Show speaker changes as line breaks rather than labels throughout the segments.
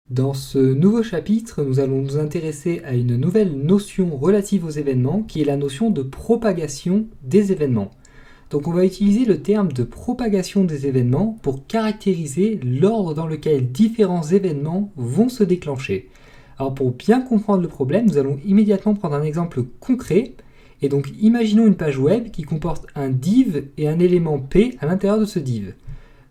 Dans ce nouveau chapitre, nous allons nous intéresser à une nouvelle notion relative aux événements qui est la notion de propagation des événements. Donc on va utiliser le terme de propagation des événements pour caractériser l'ordre dans lequel différents événements vont se déclencher. Alors pour bien comprendre le problème, nous allons immédiatement prendre un exemple concret. Et donc imaginons une page web qui comporte un div et un élément P à l'intérieur de ce div.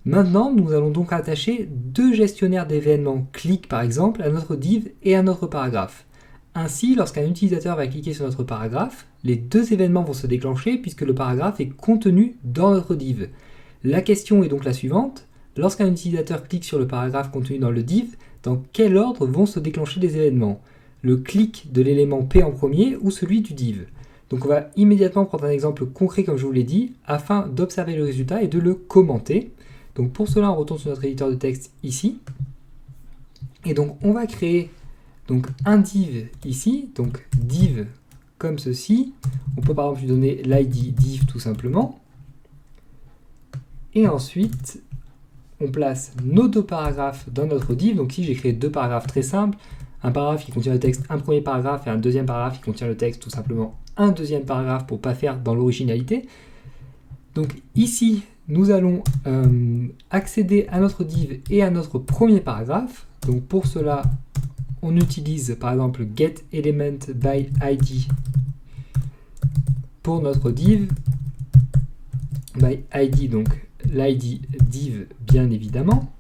Maintenant, nous allons donc attacher deux gestionnaires d'événements clic par exemple à notre div et à notre paragraphe. Ainsi, lorsqu'un utilisateur va cliquer sur notre paragraphe, les deux événements vont se déclencher puisque le paragraphe est contenu dans notre div. La question est donc la suivante: lorsqu'un utilisateur clique sur le paragraphe contenu dans le div, dans quel ordre vont se déclencher les événements? Le clic de l'élément P en premier ou celui du div? Donc on va immédiatement prendre un exemple concret comme je vous l'ai dit, afin d'observer le résultat et de le commenter. Donc pour cela, on retourne sur notre éditeur de texte ici. Et donc on va créer donc un div ici, donc div comme ceci. On peut par exemple lui donner l'id div tout simplement. Et ensuite, on place nos deux paragraphes dans notre div. Donc ici, j'ai créé deux paragraphes très simples. Un paragraphe qui contient le texte, un premier paragraphe, et un deuxième paragraphe qui contient le texte, tout simplement un deuxième paragraphe pour ne pas faire dans l'originalité. Donc ici, nous allons accéder à notre div et à notre premier paragraphe. Donc pour cela, on utilise par exemple getElementById pour notre div. By ID, donc l'id div bien évidemment.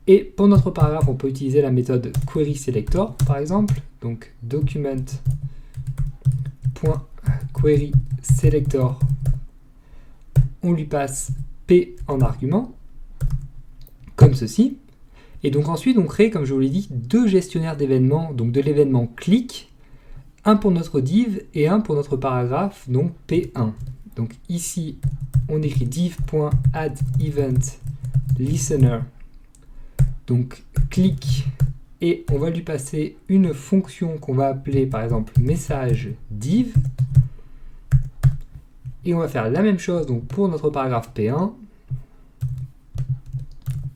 Et pour notre paragraphe, on peut utiliser la méthode querySelector par exemple. Donc document.querySelector, on lui passe P en argument, comme ceci. Et donc ensuite, on crée, comme je vous l'ai dit, deux gestionnaires d'événements, donc de l'événement clic, un pour notre div et un pour notre paragraphe, donc P1. Donc ici, on écrit div.addEventListener, donc clic, et on va lui passer une fonction qu'on va appeler par exemple message div. Et on va faire la même chose donc pour notre paragraphe P1.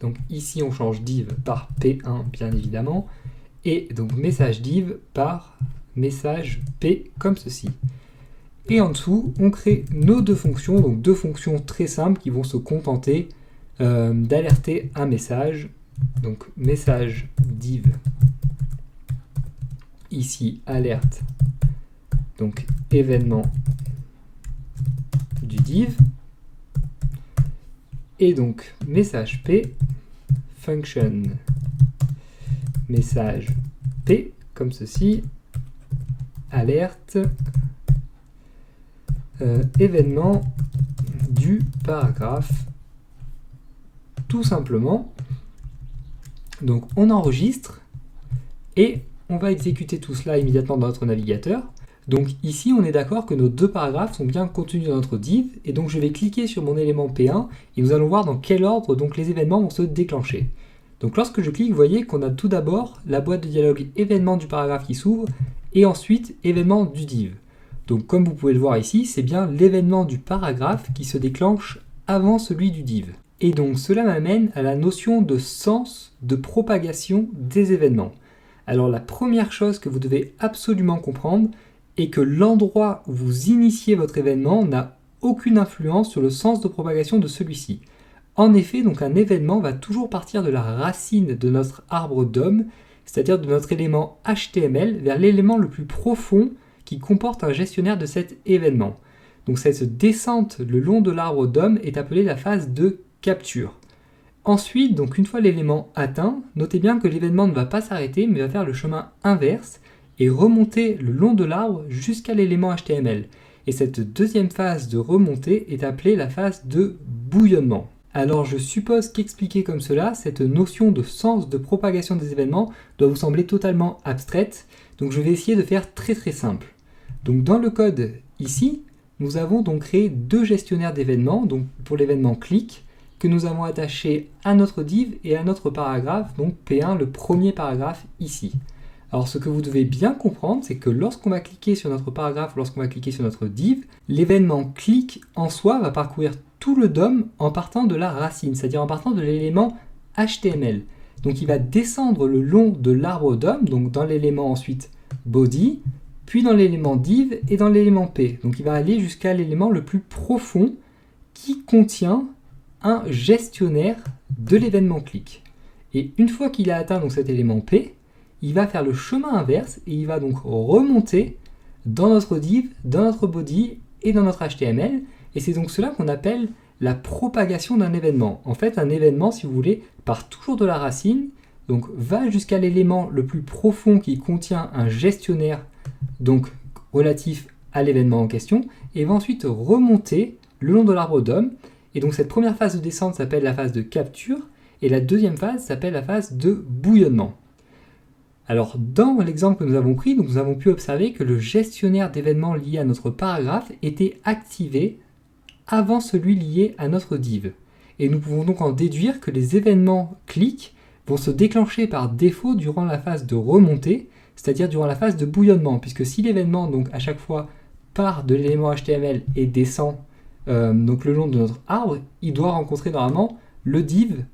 Donc ici on change div par P1 bien évidemment. Et donc message div par message P comme ceci. Et en dessous on crée nos deux fonctions, donc deux fonctions très simples qui vont se contenter d'alerter un message. Donc message div, ici alerte, donc événement du div, et donc message P, function message P, comme ceci, alerte, événement du paragraphe, tout simplement. Donc on enregistre, et on va exécuter tout cela immédiatement dans notre navigateur. Donc ici, on est d'accord que nos deux paragraphes sont bien contenus dans notre div, et donc je vais cliquer sur mon élément P1, et nous allons voir dans quel ordre donc les événements vont se déclencher. Donc lorsque je clique, vous voyez qu'on a tout d'abord la boîte de dialogue événement du paragraphe qui s'ouvre, et ensuite événement du div. Donc comme vous pouvez le voir ici, c'est bien l'événement du paragraphe qui se déclenche avant celui du div. Et donc cela m'amène à la notion de sens de propagation des événements. Alors la première chose que vous devez absolument comprendre est que l'endroit où vous initiez votre événement n'a aucune influence sur le sens de propagation de celui-ci. En effet, donc un événement va toujours partir de la racine de notre arbre DOM, c'est-à-dire de notre élément HTML, vers l'élément le plus profond qui comporte un gestionnaire de cet événement. Donc cette descente le long de l'arbre DOM est appelée la phase de capture. Ensuite, donc une fois l'élément atteint, notez bien que l'événement ne va pas s'arrêter, mais va faire le chemin inverse et remonter le long de l'arbre jusqu'à l'élément HTML. Et cette deuxième phase de remontée est appelée la phase de bouillonnement. Alors je suppose qu'expliquer comme cela, cette notion de sens de propagation des événements doit vous sembler totalement abstraite, donc je vais essayer de faire très simple. Donc dans le code ici, nous avons donc créé deux gestionnaires d'événements, donc pour l'événement clic, que nous avons attaché à notre div et à notre paragraphe, donc P1, le premier paragraphe ici. Alors ce que vous devez bien comprendre, c'est que lorsqu'on va cliquer sur notre paragraphe, lorsqu'on va cliquer sur notre div, l'événement clic en soi va parcourir tout le DOM en partant de la racine, c'est-à-dire en partant de l'élément HTML. Donc il va descendre le long de l'arbre DOM, donc dans l'élément ensuite body, puis dans l'élément div et dans l'élément p. Donc il va aller jusqu'à l'élément le plus profond qui contient un gestionnaire de l'événement click. Et une fois qu'il a atteint donc cet élément p, il va faire le chemin inverse et il va donc remonter dans notre div, dans notre body et dans notre HTML. Et c'est donc cela qu'on appelle la propagation d'un événement. En fait, un événement, si vous voulez, part toujours de la racine, donc va jusqu'à l'élément le plus profond qui contient un gestionnaire donc relatif à l'événement en question, et va ensuite remonter le long de l'arbre DOM. Et donc cette première phase de descente s'appelle la phase de capture, et la deuxième phase s'appelle la phase de bouillonnement. Alors dans l'exemple que nous avons pris, nous avons pu observer que le gestionnaire d'événements lié à notre paragraphe était activé avant celui lié à notre div. Et nous pouvons donc en déduire que les événements click vont se déclencher par défaut durant la phase de remontée, c'est-à-dire durant la phase de bouillonnement, puisque si l'événement donc à chaque fois part de l'élément HTML et descend donc le long de notre arbre, il doit rencontrer normalement le div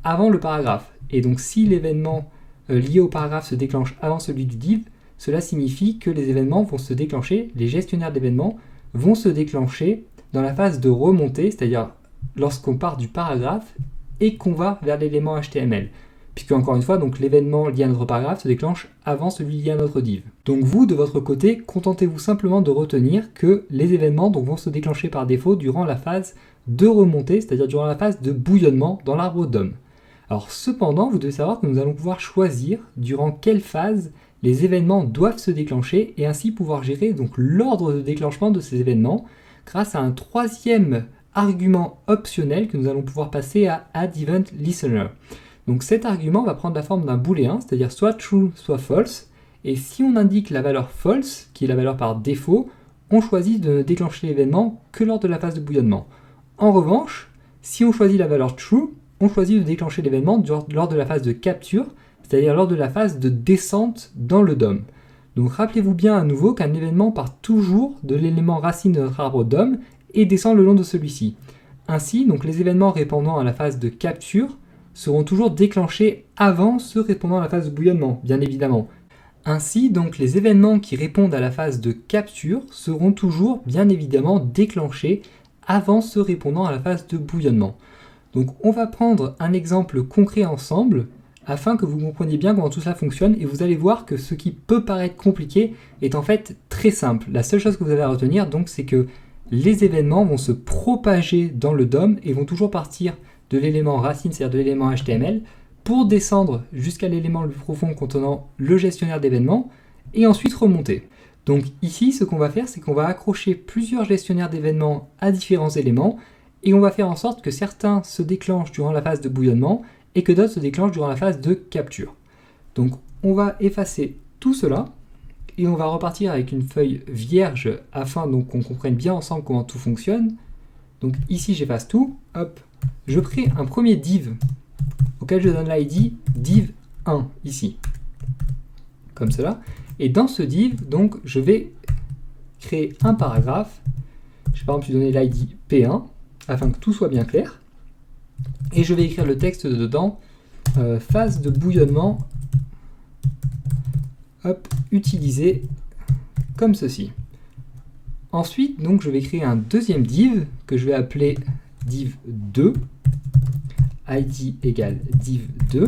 avant le paragraphe. Et donc si l'événement lié au paragraphe se déclenche avant celui du div, cela signifie que les événements vont se déclencher, les gestionnaires d'événements vont se déclencher dans la phase de remontée, c'est-à-dire lorsqu'on part du paragraphe et qu'on va vers l'élément HTML. Puisque encore une fois, donc l'événement lié à notre paragraphe se déclenche avant celui lié à notre div. Donc vous, de votre côté, contentez-vous simplement de retenir que les événements donc, vont se déclencher par défaut durant la phase de remontée, c'est-à-dire durant la phase de bouillonnement dans l'arbre DOM. Alors cependant, vous devez savoir que nous allons pouvoir choisir durant quelle phase les événements doivent se déclencher et ainsi pouvoir gérer donc l'ordre de déclenchement de ces événements grâce à un troisième argument optionnel que nous allons pouvoir passer à addEventListener. Donc cet argument va prendre la forme d'un booléen, c'est-à-dire soit true, soit false, et si on indique la valeur false, qui est la valeur par défaut, on choisit de ne déclencher l'événement que lors de la phase de bouillonnement. En revanche, si on choisit la valeur true, on choisit de déclencher l'événement lors de la phase de capture, c'est-à-dire lors de la phase de descente dans le DOM. Donc rappelez-vous bien à nouveau qu'un événement part toujours de l'élément racine de notre arbre DOM et descend le long de celui-ci. Ainsi, donc les événements répondant à la phase de capture seront toujours déclenchés avant ceux répondant à la phase de bouillonnement, bien évidemment. Ainsi, donc les événements qui répondent à la phase de capture seront toujours, bien évidemment, déclenchés avant ceux répondant à la phase de bouillonnement. Donc on va prendre un exemple concret ensemble afin que vous compreniez bien comment tout cela fonctionne et vous allez voir que ce qui peut paraître compliqué est en fait très simple. La seule chose que vous avez à retenir donc c'est que les événements vont se propager dans le DOM et vont toujours partir de l'élément racine, c'est-à-dire de l'élément HTML, pour descendre jusqu'à l'élément le plus profond contenant le gestionnaire d'événements et ensuite remonter. Donc ici ce qu'on va faire c'est qu'on va accrocher plusieurs gestionnaires d'événements à différents éléments et on va faire en sorte que certains se déclenchent durant la phase de bouillonnement et que d'autres se déclenchent durant la phase de capture. Donc on va effacer tout cela et on va repartir avec une feuille vierge afin donc qu'on comprenne bien ensemble comment tout fonctionne. Donc ici j'efface tout, hop, je crée un premier div auquel je donne l'id div1 ici, comme cela. Et dans ce div, donc je vais créer un paragraphe, je vais par exemple lui donner l'id p1 afin que tout soit bien clair. Et je vais écrire le texte dedans, phase de bouillonnement, hop, utilisé comme ceci. Ensuite, donc, je vais créer un deuxième div que je vais appeler div2, id égale div2,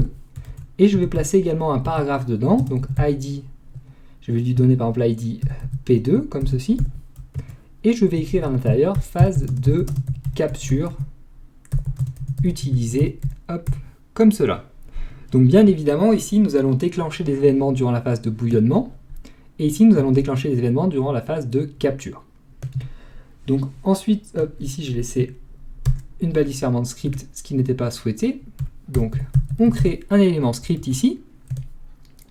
et je vais placer également un paragraphe dedans, donc id, je vais lui donner par exemple id p2, comme ceci, et je vais écrire à l'intérieur phase de capture utilisé, hop, comme cela. Donc bien évidemment, ici, nous allons déclencher des événements durant la phase de bouillonnement, et ici, nous allons déclencher des événements durant la phase de capture. Donc ensuite, hop, ici, j'ai laissé une balise fermante script, ce qui n'était pas souhaité. Donc, on crée un élément script ici,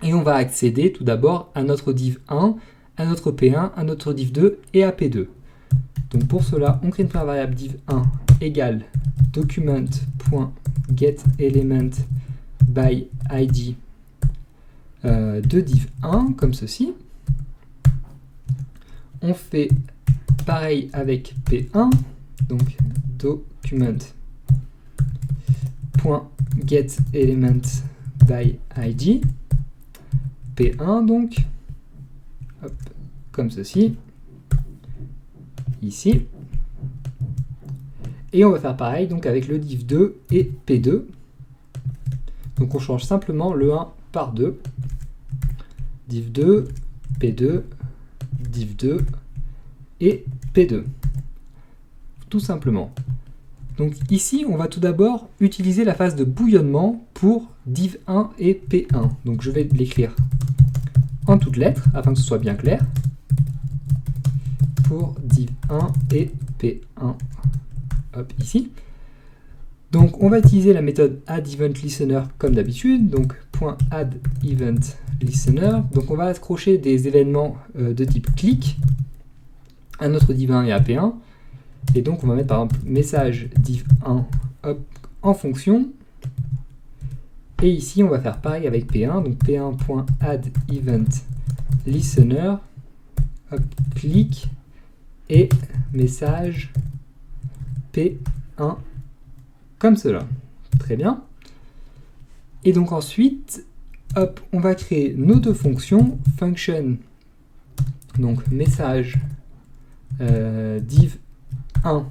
et on va accéder tout d'abord à notre div1, à notre p1, à notre div2 et à p2. Donc pour cela, on crée une première variable div1 égale document.getElement by id de div1, comme ceci. On fait pareil avec p1, donc document.getElement by id, P1 donc, hop, comme ceci, ici, et on va faire pareil donc avec le div2 et P2, donc on change simplement le 1 par 2, div2, P2, div2 et P2, tout simplement. Donc ici, on va tout d'abord utiliser la phase de bouillonnement pour div1 et P1. Donc je vais l'écrire en toutes lettres, afin que ce soit bien clair. Pour div1 et P1, hop, ici. Donc on va utiliser la méthode addEventListener comme d'habitude, donc .addEventListener. Donc on va accrocher des événements de type click à notre div1 et à P1. Et donc on va mettre par exemple message div1 hop, en fonction. Et ici on va faire pareil avec P1, donc P1.addEventListener, hop, click et message P1 comme cela. Très bien. Et donc ensuite, hop, on va créer nos deux fonctions, function, donc message div1.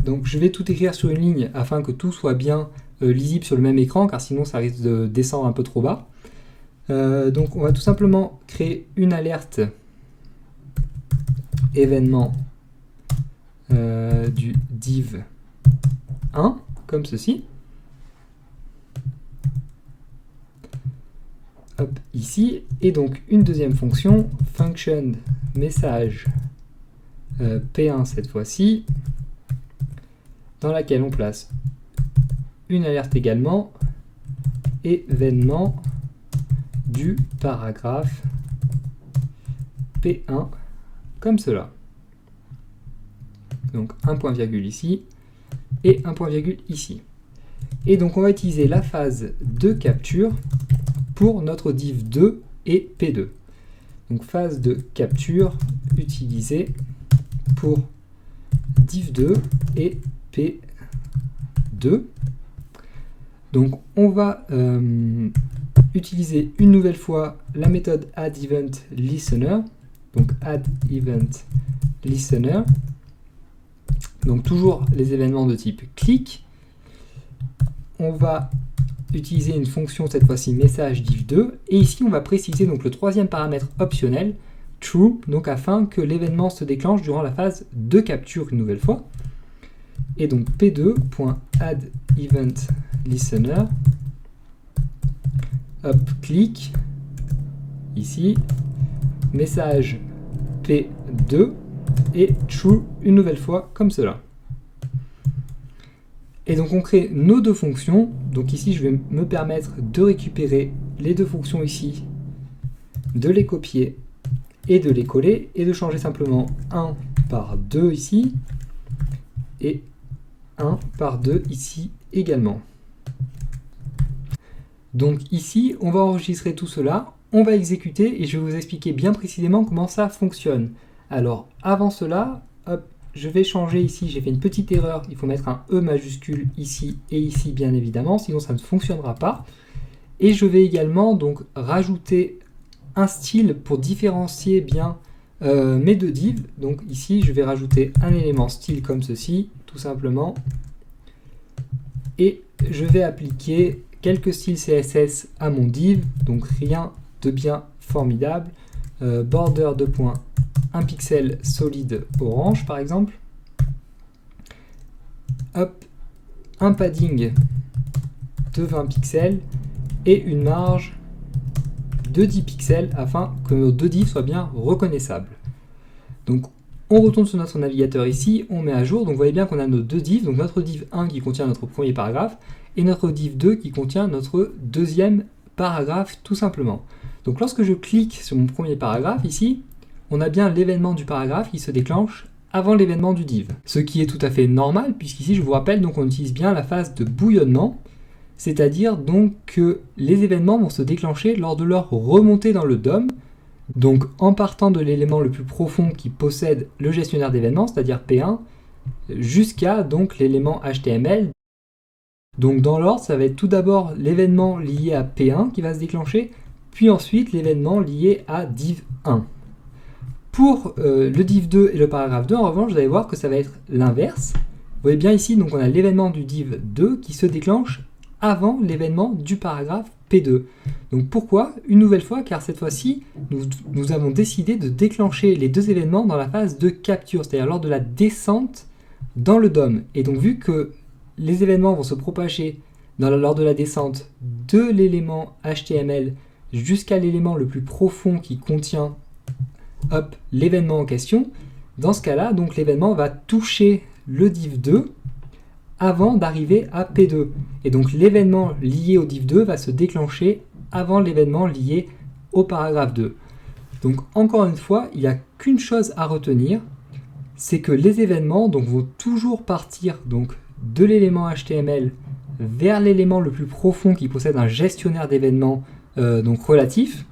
Donc je vais tout écrire sur une ligne afin que tout soit bien lisible sur le même écran, car sinon ça risque de descendre un peu trop bas. Donc on va tout simplement créer une alerte événement du div 1, comme ceci. Hop, ici. Et donc une deuxième fonction, function message P1 cette fois-ci, dans laquelle on place une alerte également, événement du paragraphe P1, comme cela. Donc un point virgule ici et un point virgule ici. Et donc on va utiliser la phase de capture pour notre div 2 et P2. Donc phase de capture utilisée pour div 2 et P2. Donc on va utiliser une nouvelle fois la méthode addEventListener. Donc addEventListener. Donc toujours les événements de type click. On va utiliser une fonction cette fois-ci message div2 et ici on va préciser donc le troisième paramètre optionnel true, donc afin que l'événement se déclenche durant la phase de capture une nouvelle fois. Et donc p2.addEventListener hop, click ici, message p2 et true une nouvelle fois comme cela. Et donc on crée nos deux fonctions. Donc ici je vais me permettre de récupérer les deux fonctions ici, de les copier et de les coller et de changer simplement 1 par 2 ici et 1 par 2 ici également. Donc ici on va enregistrer tout cela, on va exécuter et je vais vous expliquer bien précisément comment ça fonctionne. Alors avant cela, hop, je vais changer ici, j'ai fait une petite erreur, il faut mettre un E majuscule ici et ici bien évidemment, sinon ça ne fonctionnera pas. Et je vais également donc rajouter un style pour différencier bien mes deux divs. Donc ici je vais rajouter un élément style comme ceci, tout simplement. Et je vais appliquer quelques styles CSS à mon div, donc rien de bien formidable. Border 2 points, 1 pixel solide orange par exemple. Hop, un padding de 20 pixels et une marge de 10 pixels afin que nos deux divs soient bien reconnaissables. Donc on retourne sur notre navigateur ici, on met à jour, donc vous voyez bien qu'on a nos deux divs, donc notre div 1 qui contient notre premier paragraphe et notre div 2 qui contient notre deuxième paragraphe tout simplement. Donc lorsque je clique sur mon premier paragraphe ici, on a bien l'événement du paragraphe qui se déclenche avant l'événement du div. Ce qui est tout à fait normal puisqu'ici je vous rappelle donc on utilise bien la phase de bouillonnement, c'est-à-dire donc que les événements vont se déclencher lors de leur remontée dans le DOM, donc en partant de l'élément le plus profond qui possède le gestionnaire d'événements, c'est-à-dire P1, jusqu'à donc l'élément HTML. Donc dans l'ordre, ça va être tout d'abord l'événement lié à P1 qui va se déclencher, puis ensuite l'événement lié à div1. Pour le div2 et le paragraphe 2, en revanche, vous allez voir que ça va être l'inverse. Vous voyez bien ici, donc on a l'événement du div2 qui se déclenche avant l'événement du paragraphe P2. Donc pourquoi? Une nouvelle fois, car cette fois-ci, nous avons décidé de déclencher les deux événements dans la phase de capture, c'est-à-dire lors de la descente dans le DOM. Et donc vu que les événements vont se propager lors de la descente de l'élément HTML jusqu'à l'élément le plus profond qui contient l'événement en question, dans ce cas-là, donc l'événement va toucher le div2 avant d'arriver à P2. Et donc l'événement lié au div2 va se déclencher avant l'événement lié au paragraphe 2. Donc encore une fois, il n'y a qu'une chose à retenir, c'est que les événements donc, vont toujours partir donc, de l'élément HTML vers l'élément le plus profond qui possède un gestionnaire d'événements donc relatif,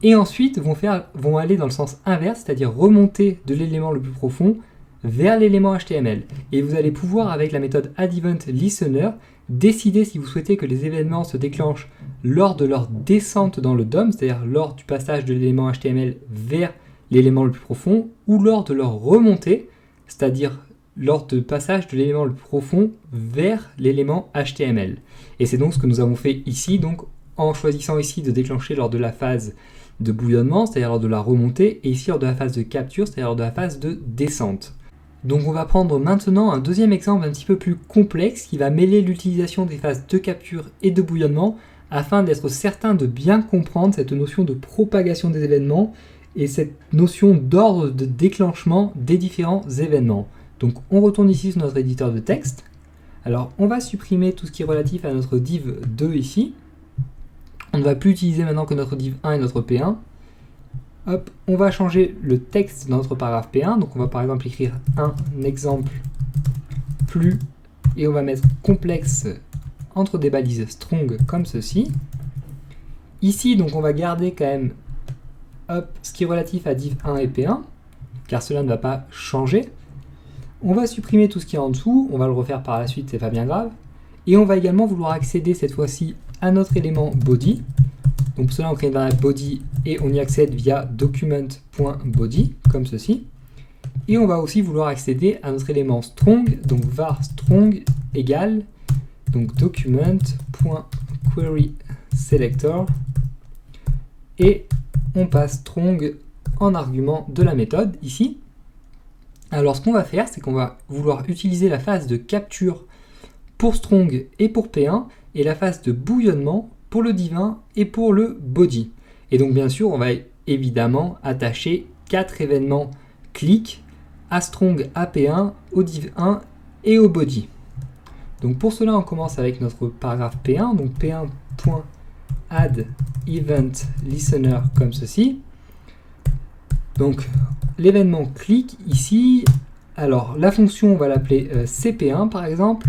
et ensuite vont aller dans le sens inverse, c'est-à-dire remonter de l'élément le plus profond vers l'élément HTML. Et vous allez pouvoir, avec la méthode addEventListener, décider si vous souhaitez que les événements se déclenchent lors de leur descente dans le DOM, c'est-à-dire lors du passage de l'élément HTML vers l'élément le plus profond, ou lors de leur remontée, c'est-à-dire lors du passage de l'élément le plus profond vers l'élément HTML. Et c'est donc ce que nous avons fait ici, donc en choisissant ici de déclencher lors de la phase de bouillonnement, c'est-à-dire lors de la remontée, et ici lors de la phase de capture, c'est-à-dire lors de la phase de descente. Donc on va prendre maintenant un deuxième exemple un petit peu plus complexe qui va mêler l'utilisation des phases de capture et de bouillonnement afin d'être certain de bien comprendre cette notion de propagation des événements et cette notion d'ordre de déclenchement des différents événements. Donc on retourne ici sur notre éditeur de texte. Alors on va supprimer tout ce qui est relatif à notre div 2 ici. On ne va plus utiliser maintenant que notre div 1 et notre P1. Hop, on va changer le texte dans notre paragraphe P1. Donc on va par exemple écrire un exemple plus et on va mettre complexe entre des balises strong comme ceci. Ici donc on va garder quand même ce qui est relatif à div 1 et P1 car cela ne va pas changer. On va supprimer tout ce qui est en dessous, on va le refaire par la suite, c'est pas bien grave. Et on va également vouloir accéder cette fois-ci à notre élément body. Donc pour cela, on crée une variable body et on y accède via document.body, comme ceci. Et on va aussi vouloir accéder à notre élément strong, donc var strong égale donc document.querySelector et on passe strong en argument de la méthode ici. Alors ce qu'on va faire, c'est qu'on va vouloir utiliser la phase de capture pour strong et pour P1 et la phase de bouillonnement pour le div 1 et pour le body. Et donc bien sûr, on va évidemment attacher 4 événements click à strong, à P1, au div 1 et au body. Donc pour cela, on commence avec notre paragraphe P1, donc P1.addEventListener comme ceci. Donc l'événement click ici, alors la fonction on va l'appeler CP1 par exemple,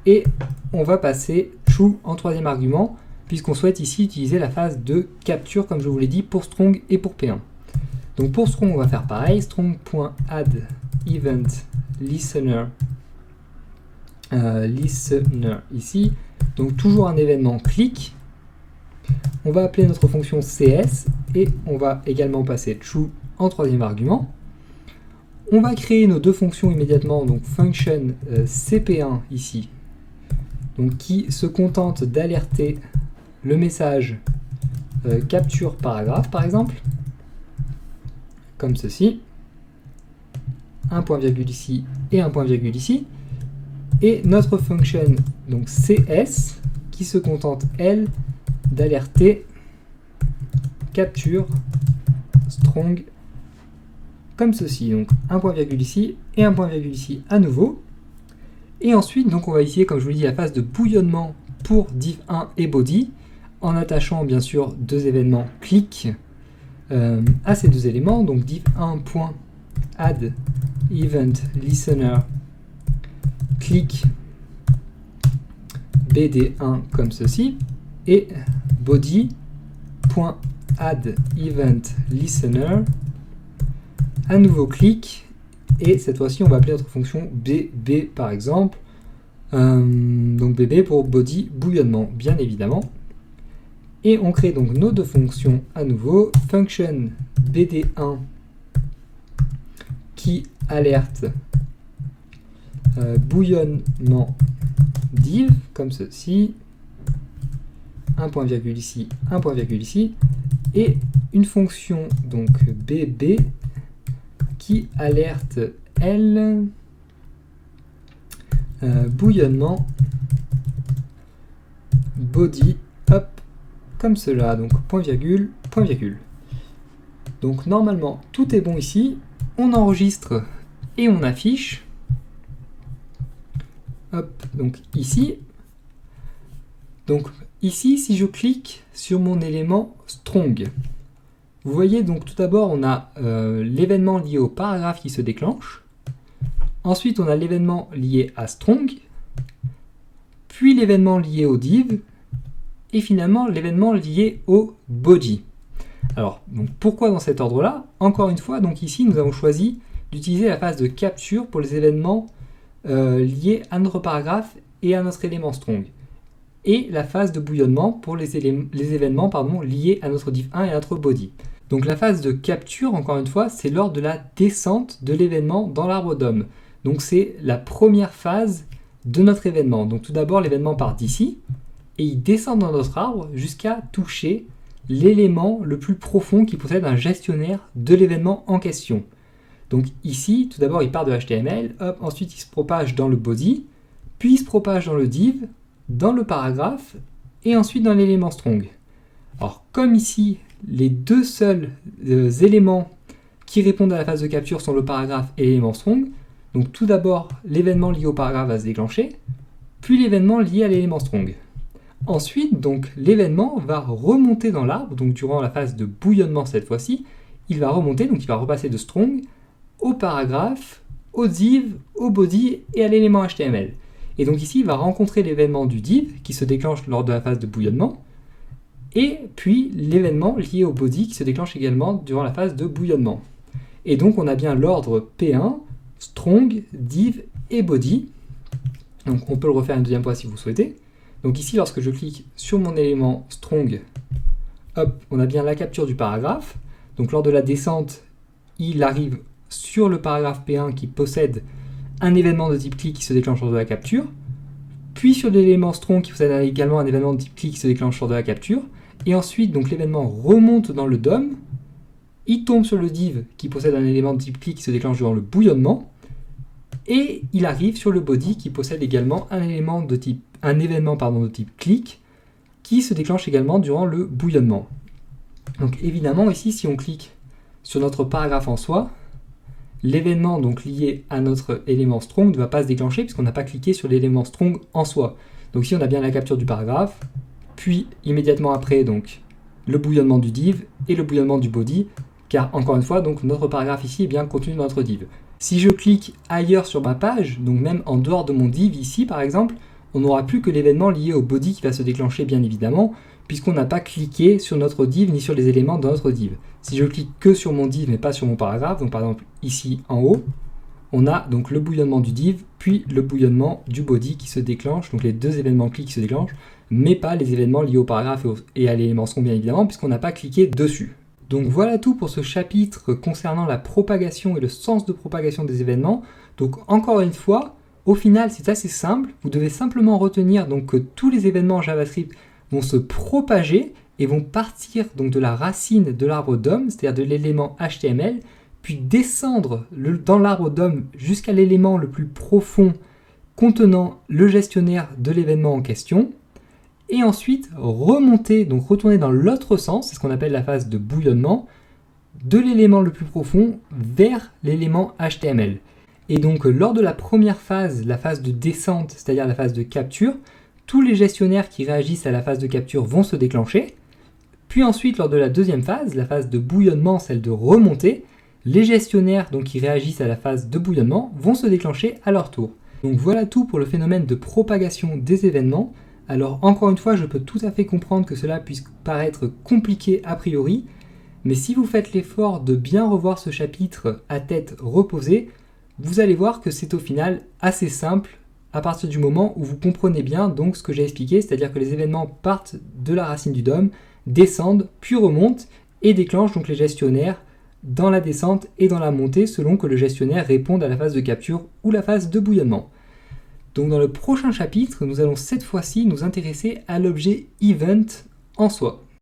et on va passer true en troisième argument, puisqu'on souhaite ici utiliser la phase de capture comme je vous l'ai dit pour strong et pour P1. Donc pour strong on va faire pareil, strong.addEventListener listener ici, donc toujours un événement click. On va appeler notre fonction CS et on va également passer true en troisième argument. On va créer nos deux fonctions immédiatement, donc function CP1 ici, donc qui se contente d'alerter le message capture paragraphe par exemple, comme ceci, un point virgule ici et un point virgule ici, et notre function donc CS qui se contente elle d'alerter capture strong comme ceci, donc un point virgule ici et un point virgule ici à nouveau. Et ensuite donc on va utiliser comme je vous l'ai dit la phase de bouillonnement pour div 1 et body en attachant bien sûr deux événements click à ces deux éléments, donc div1.addEventListener click bd1 comme ceci et body.addEventListener à nouveau click et cette fois-ci on va appeler notre fonction bb par exemple Donc BB pour body bouillonnement, bien évidemment. Et on crée donc nos deux fonctions à nouveau. Function BD1 qui alerte bouillonnement div, comme ceci. Un point virgule ici, un point virgule ici. Et une fonction donc BB qui alerte L bouillonnement body, hop, comme cela, donc point virgule, point virgule. Donc normalement tout est bon ici, on enregistre et on affiche. Hop, donc ici. Donc ici, si je clique sur mon élément strong, vous voyez donc tout d'abord on a l'événement lié au paragraphe qui se déclenche. Ensuite, on a l'événement lié à strong, puis l'événement lié au div, et finalement l'événement lié au body. Alors, donc, pourquoi dans cet ordre-là? Encore une fois, donc ici, nous avons choisi d'utiliser la phase de capture pour les événements liés à notre paragraphe et à notre élément strong, et la phase de bouillonnement pour les événements liés à notre div1 et à notre body. Donc la phase de capture, encore une fois, c'est lors de la descente de l'événement dans l'arbre DOM. Donc c'est la première phase de notre événement. Donc tout d'abord, l'événement part d'ici, et il descend dans notre arbre jusqu'à toucher l'élément le plus profond qui possède un gestionnaire de l'événement en question. Donc ici, tout d'abord, il part de HTML, hop, ensuite il se propage dans le body, puis il se propage dans le div, dans le paragraphe, et ensuite dans l'élément strong. Alors comme ici, les deux seuls éléments qui répondent à la phase de capture sont le paragraphe et l'élément strong, donc tout d'abord, l'événement lié au paragraphe va se déclencher, puis l'événement lié à l'élément strong. Ensuite, donc, l'événement va remonter dans l'arbre, donc durant la phase de bouillonnement cette fois-ci, il va remonter, donc il va repasser de strong au paragraphe, au div, au body et à l'élément HTML. Et donc ici, il va rencontrer l'événement du div qui se déclenche lors de la phase de bouillonnement, et puis l'événement lié au body qui se déclenche également durant la phase de bouillonnement. Et donc on a bien l'ordre P1, strong, div et body. Donc on peut le refaire une deuxième fois si vous souhaitez. Donc ici, lorsque je clique sur mon élément strong, hop, on a bien la capture du paragraphe. Donc lors de la descente, il arrive sur le paragraphe P1 qui possède un événement de type click qui se déclenche lors de la capture, puis sur l'élément strong qui possède également un événement de type click qui se déclenche lors de la capture, et ensuite donc l'événement remonte dans le DOM, il tombe sur le div qui possède un élément de type click qui se déclenche durant le bouillonnement, et il arrive sur le body qui possède également un événement de type click qui se déclenche également durant le bouillonnement. Donc évidemment ici, si on clique sur notre paragraphe en soi, l'événement donc lié à notre élément strong ne va pas se déclencher puisqu'on n'a pas cliqué sur l'élément strong en soi. Donc ici on a bien la capture du paragraphe, puis immédiatement après donc le bouillonnement du div et le bouillonnement du body, car encore une fois donc notre paragraphe ici est bien contenu dans notre div. Si je clique ailleurs sur ma page, donc même en dehors de mon div ici par exemple, on n'aura plus que l'événement lié au body qui va se déclencher bien évidemment, puisqu'on n'a pas cliqué sur notre div ni sur les éléments de notre div. Si je clique que sur mon div mais pas sur mon paragraphe, donc par exemple ici en haut, on a donc le bouillonnement du div, puis le bouillonnement du body qui se déclenche, donc les deux événements clics qui se déclenchent, mais pas les événements liés au paragraphe et à l'élément strong bien évidemment, puisqu'on n'a pas cliqué dessus. Donc voilà tout pour ce chapitre concernant la propagation et le sens de propagation des événements. Donc encore une fois, au final c'est assez simple, vous devez simplement retenir donc que tous les événements JavaScript vont se propager et vont partir donc de la racine de l'arbre DOM, c'est-à-dire de l'élément HTML, puis descendre dans l'arbre DOM jusqu'à l'élément le plus profond contenant le gestionnaire de l'événement en question, et ensuite remonter, donc retourner dans l'autre sens, c'est ce qu'on appelle la phase de bouillonnement, de l'élément le plus profond vers l'élément HTML. Et donc lors de la première phase, la phase de descente, c'est-à-dire la phase de capture, tous les gestionnaires qui réagissent à la phase de capture vont se déclencher. Puis ensuite, lors de la deuxième phase, la phase de bouillonnement, celle de remontée, les gestionnaires donc, qui réagissent à la phase de bouillonnement vont se déclencher à leur tour. Donc voilà tout pour le phénomène de propagation des événements. Alors encore une fois, je peux tout à fait comprendre que cela puisse paraître compliqué a priori, mais si vous faites l'effort de bien revoir ce chapitre à tête reposée, vous allez voir que c'est au final assez simple à partir du moment où vous comprenez bien donc ce que j'ai expliqué, c'est-à-dire que les événements partent de la racine du DOM, descendent, puis remontent et déclenchent donc les gestionnaires dans la descente et dans la montée selon que le gestionnaire réponde à la phase de capture ou la phase de bouillonnement. Donc dans le prochain chapitre, nous allons cette fois-ci nous intéresser à l'objet event en soi.